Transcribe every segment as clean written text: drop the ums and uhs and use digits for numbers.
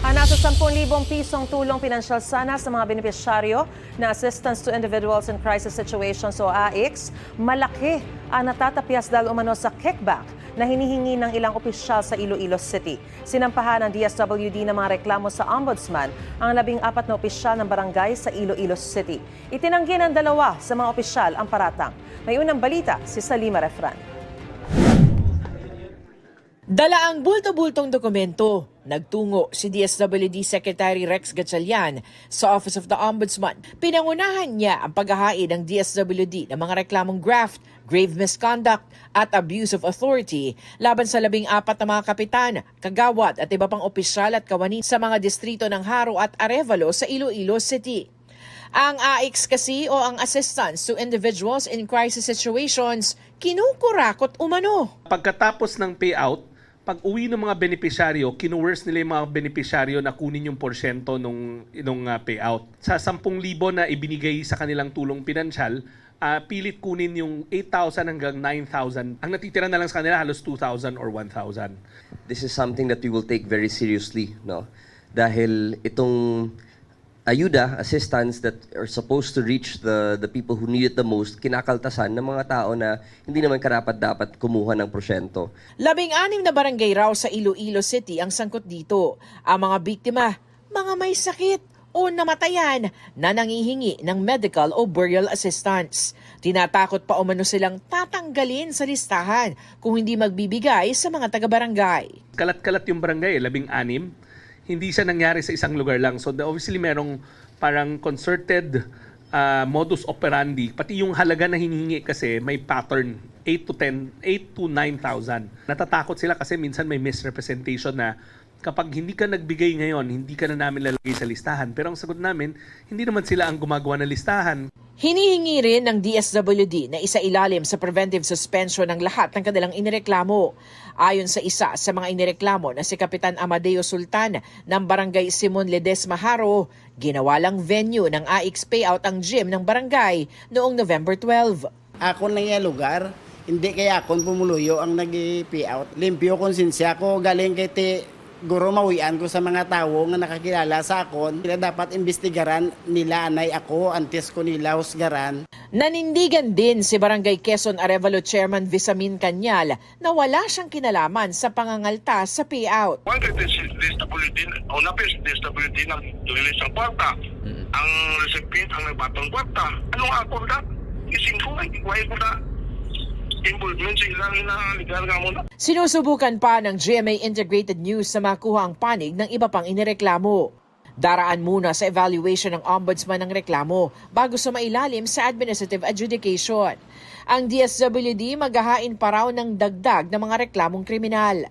Nasa 10,000 pisong tulong pinansyal sana sa mga benepisyaryo na Assistance to Individuals in Crisis Situations o AICS, malaki ang natatapyas dahil umano sa kickback na hinihingi ng ilang opisyal sa Iloilo City. Sinampahan ng DSWD ng mga reklamo sa Ombudsman ang 14 na opisyal ng barangay sa Iloilo City. Itinanggi ng 2 sa mga opisyal ang paratang. May unang balita si Salima Refran. Dala ang bulto-bultong dokumento. Nagtungo si DSWD Secretary Rex Gatchalian sa Office of the Ombudsman. Pinangunahan niya ang paghahain ng DSWD ng mga reklamong graft, grave misconduct at abuse of authority laban sa 14 na mga kapitan, kagawad at iba pang opisyal at kawani sa mga distrito ng Haro at Arevalo sa Iloilo City. Ang AICS kasi o ang Assistance to Individuals in Crisis Situations, kinukurakot umano. Pagkatapos ng payout, pag uwi ng mga benepisyaryo, kinuwers nila yung mga benepisyaryo na kunin yung porsyento nung payout. Sa 10,000 na ibinigay sa kanilang tulong pinansyal, pilit kunin yung 8,000 hanggang 9,000. Ang natitira na lang sa kanila halos 2,000 or 1,000. This is something that we will take very seriously, no? Dahil itong ayuda, assistance that are supposed to reach the people who need it the most, kinakaltasan ng mga tao na hindi naman karapat-dapat kumuha ng porsyento. 16 na barangay raw sa Iloilo City ang sangkot dito. Ang mga biktima, mga may sakit o namatayan na nangihingi ng medical o burial assistance. Tinatakot pa umano silang tatanggalin sa listahan kung hindi magbibigay sa mga taga-barangay. Kalat-kalat yung barangay, 16. Hindi siya nangyari sa isang lugar lang. So obviously merong parang concerted modus operandi. Pati yung halaga na hinihingi kasi may pattern, 8 to 9,000. Natatakot sila kasi minsan may misrepresentation na kapag hindi ka nagbigay ngayon, hindi ka na namin lalagay sa listahan. Pero ang sagot namin, hindi naman sila ang gumagawa ng listahan. Hinihingi rin ng DSWD na isailalim sa preventive suspension ng lahat ng kanilang inireklamo. Ayon sa isa sa mga inireklamo na si Kapitan Amadeo Sultan ng Barangay Simon Ledesma Haro, ginawa lang venue ng AICS payout ang gym ng barangay noong November 12. Ako na yung lugar, hindi kaya ako pumuluyo ang nag-payout. Limpyo konsensya ko, galing kay Guro mawian ko sa mga tao nga nakakilala sa akon. Sila dapat imbestigaran nila anay ako, antes ko nila husgaran. Nanindigan din si Barangay Quezon Arevalo Chairman Visamin Cañal na wala siyang kinalaman sa pangangalta sa payout. One kay DSWD, o napis DSWD ng release ng kwarta. Ang recipient ang nagbatang kwarta. Anong ako na? Ising ko ko na. Involvement sa ilang inaligar nga muna. Sinusubukan pa ng GMA Integrated News na makuha ang panig ng iba pang inireklamo. Daraan muna sa evaluation ng Ombudsman ng reklamo bago sumailalim sa administrative adjudication. Ang DSWD maghahain pa raw ng dagdag ng mga reklamong kriminal.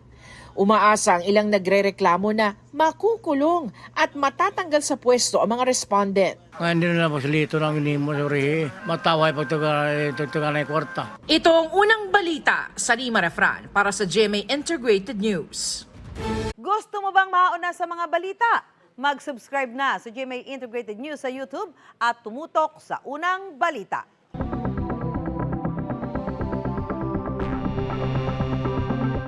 Umaasa ang ilang nagrereklamo na makukulong at matatanggal sa pwesto ang mga respondent. Hindi na lang pasalito ng inimo, sorry. Mataway pagtugan na kwarta. Ito ang unang balita sa Salima Refran para sa GMA Integrated News. Gusto mo bang mauna sa mga balita? Mag-subscribe na sa GMA Integrated News sa YouTube at tumutok sa unang balita.